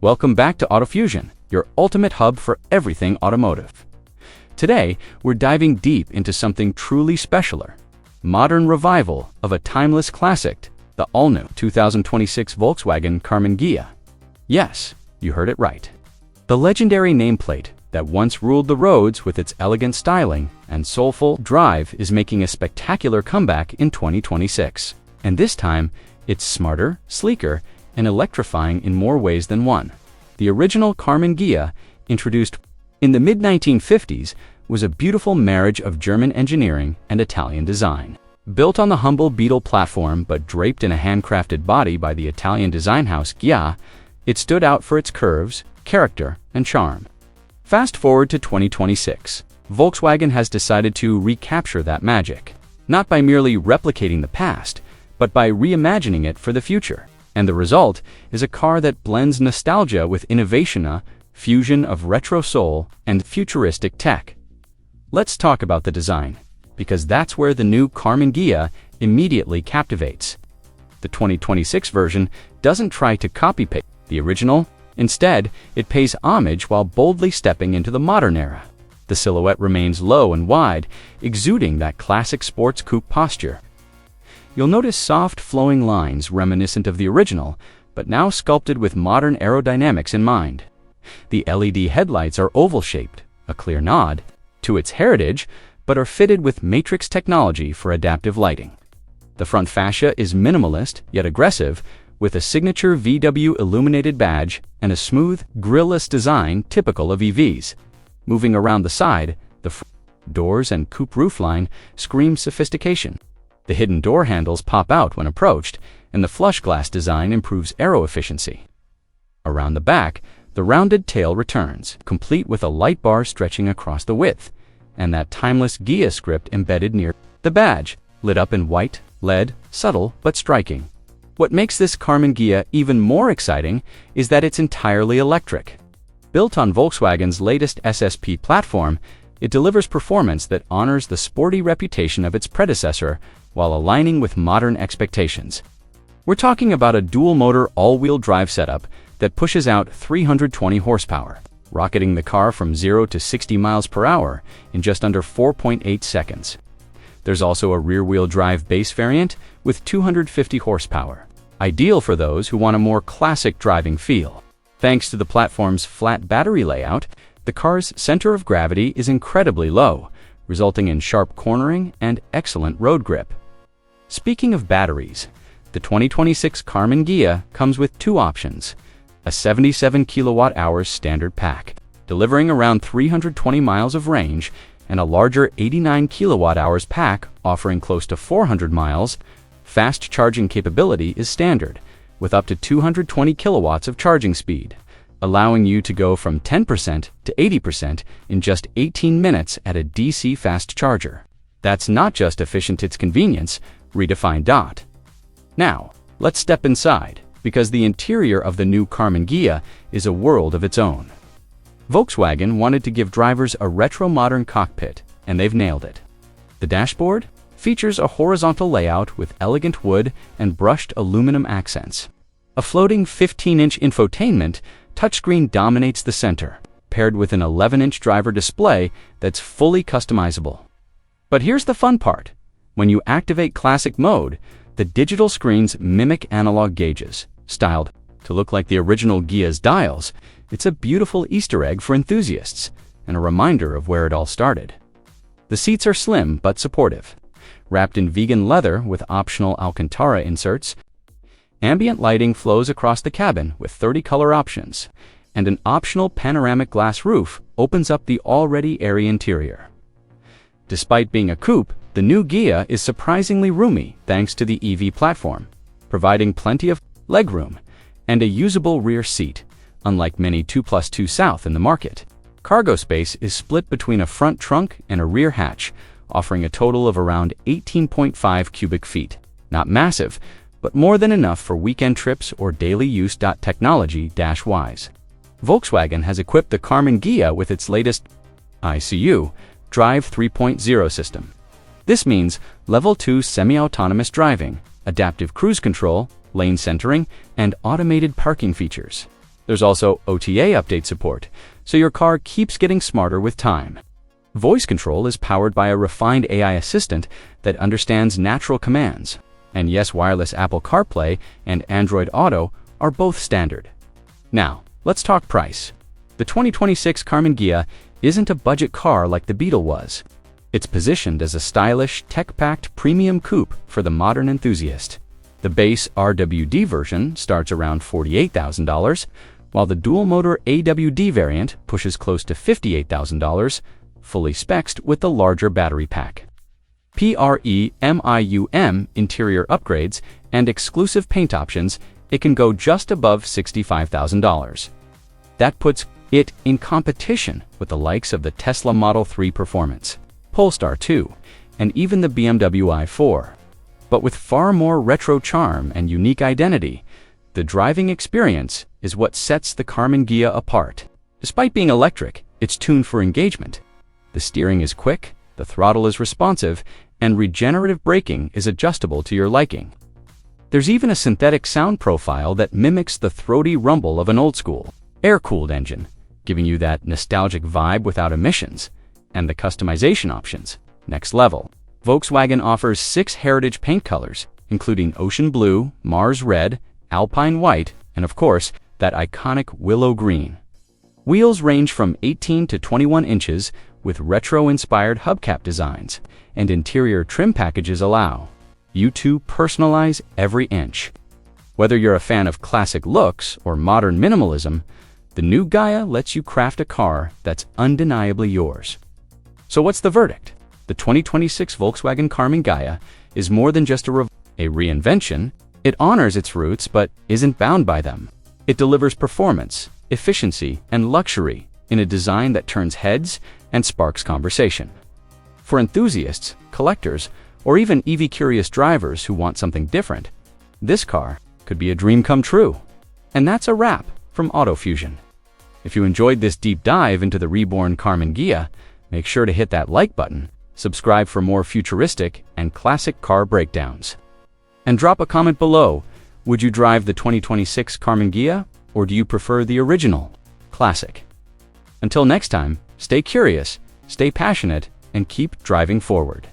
Welcome back to AutoFusion, your ultimate hub for everything automotive. Today, we're diving deep into something truly specialer, modern revival of a timeless classic, the all-new 2026 Volkswagen Karmann Ghia. Yes, you heard it right. The legendary nameplate that once ruled the roads with its elegant styling and soulful drive is making a spectacular comeback in 2026. And this time, it's smarter, sleeker, and electrifying in more ways than one. The original Karmann Ghia, introduced in the mid-1950s, was a beautiful marriage of German engineering and Italian design. Built on the humble Beetle platform but draped in a handcrafted body by the Italian design house Ghia, it stood out for its curves, character, and charm. Fast forward to 2026, Volkswagen has decided to recapture that magic, not by merely replicating the past, but by reimagining it for the future. And the result is a car that blends nostalgia with innovation, a fusion of retro soul and futuristic tech. Let's talk about the design, because that's where the new Karmann Ghia immediately captivates. The 2026 version doesn't try to copy-paste the original. Instead, it pays homage while boldly stepping into the modern era. The silhouette remains low and wide, exuding that classic sports coupe posture. You'll notice soft, flowing lines reminiscent of the original, but now sculpted with modern aerodynamics in mind. The LED headlights are oval-shaped, a clear nod to its heritage, but are fitted with matrix technology for adaptive lighting. The front fascia is minimalist, yet aggressive, with a signature VW illuminated badge and a smooth, grille-less design typical of EVs. Moving around the side, the doors and coupe roofline scream sophistication. The hidden door handles pop out when approached, and the flush glass design improves aero efficiency. Around the back, the rounded tail returns, complete with a light bar stretching across the width, and that timeless Ghia script embedded near the badge, lit up in white, lead, subtle but striking. What makes this Karmann Ghia even more exciting is that it's entirely electric. Built on Volkswagen's latest SSP platform, it delivers performance that honors the sporty reputation of its predecessor while aligning with modern expectations. We're talking about a dual-motor all-wheel drive setup that pushes out 320 horsepower, rocketing the car from 0 to 60 miles per hour in just under 4.8 seconds. There's also a rear-wheel drive base variant with 250 horsepower, ideal for those who want a more classic driving feel. Thanks to the platform's flat battery layout, the car's center of gravity is incredibly low, resulting in sharp cornering and excellent road grip. Speaking of batteries, the 2026 Karmann Ghia comes with two options: a 77 kilowatt-hours standard pack, delivering around 320 miles of range, and a larger 89 kilowatt-hours pack offering close to 400 miles. Fast charging capability is standard, with up to 220 kilowatts of charging speed, allowing you to go from 10% to 80% in just 18 minutes at a DC fast charger. That's not just efficient, it's convenience redefined. Now, let's step inside, because the interior of the new Karmann Ghia is a world of its own. Volkswagen wanted to give drivers a retro-modern cockpit, and they've nailed it. The dashboard features a horizontal layout with elegant wood and brushed aluminum accents. A floating 15-inch infotainment touchscreen dominates the center, paired with an 11-inch driver display that's fully customizable. But here's the fun part. When you activate Classic mode, the digital screens mimic analog gauges, styled to look like the original Ghia's dials. It's a beautiful Easter egg for enthusiasts, and a reminder of where it all started. The seats are slim but supportive, wrapped in vegan leather with optional Alcantara inserts. Ambient lighting flows across the cabin with 30 color options, and an optional panoramic glass roof opens up the already airy interior. Despite being a coupe, the new Ghia is surprisingly roomy thanks to the EV platform, providing plenty of legroom and a usable rear seat, unlike many 2+2 South in the market. Cargo space is split between a front trunk and a rear hatch, offering a total of around 18.5 cubic feet. Not massive, but more than enough for weekend trips or daily use. Technology-wise, Volkswagen has equipped the Karmann Ghia with its latest ICU Drive 3.0 system. This means Level 2 semi-autonomous driving, adaptive cruise control, lane centering, and automated parking features. There's also OTA update support, so your car keeps getting smarter with time. Voice control is powered by a refined AI assistant that understands natural commands. And yes, wireless Apple CarPlay and Android Auto are both standard. Now, let's talk price. The 2026 Karmann Ghia isn't a budget car like the Beetle was. It's positioned as a stylish, tech-packed premium coupe for the modern enthusiast. The base RWD version starts around $48,000, while the dual-motor AWD variant pushes close to $58,000, fully spec'd with the larger battery pack. Premium interior upgrades and exclusive paint options, it can go just above $65,000. That puts it in competition with the likes of the Tesla Model 3 Performance, Polestar 2, and even the BMW i4. But with far more retro charm and unique identity, the driving experience is what sets the Karmann Ghia apart. Despite being electric, it's tuned for engagement. The steering is quick, the throttle is responsive, and regenerative braking is adjustable to your liking. There's even a synthetic sound profile that mimics the throaty rumble of an old-school, air-cooled engine, giving you that nostalgic vibe without emissions. And the customization options, next level. Volkswagen offers 6 heritage paint colors, including ocean blue, Mars red, alpine white, and of course, that iconic willow green. Wheels range from 18 to 21 inches with retro-inspired hubcap designs, and interior trim packages allow you to personalize every inch. Whether you're a fan of classic looks or modern minimalism, the new Ghia lets you craft a car that's undeniably yours. So what's the verdict? The 2026 Volkswagen Karmann Ghia is more than just a reinvention. It honors its roots but isn't bound by them. It delivers performance, efficiency, and luxury in a design that turns heads and sparks conversation. For enthusiasts, collectors, or even EV-curious drivers who want something different, this car could be a dream come true. And that's a wrap from AutoFusion. If you enjoyed this deep dive into the Reborn Karmann Ghia, make sure to hit that like button, subscribe for more futuristic and classic car breakdowns. And drop a comment below. Would you drive the 2026 Karmann Ghia, or do you prefer the original, classic? Until next time, stay curious, stay passionate, and keep driving forward.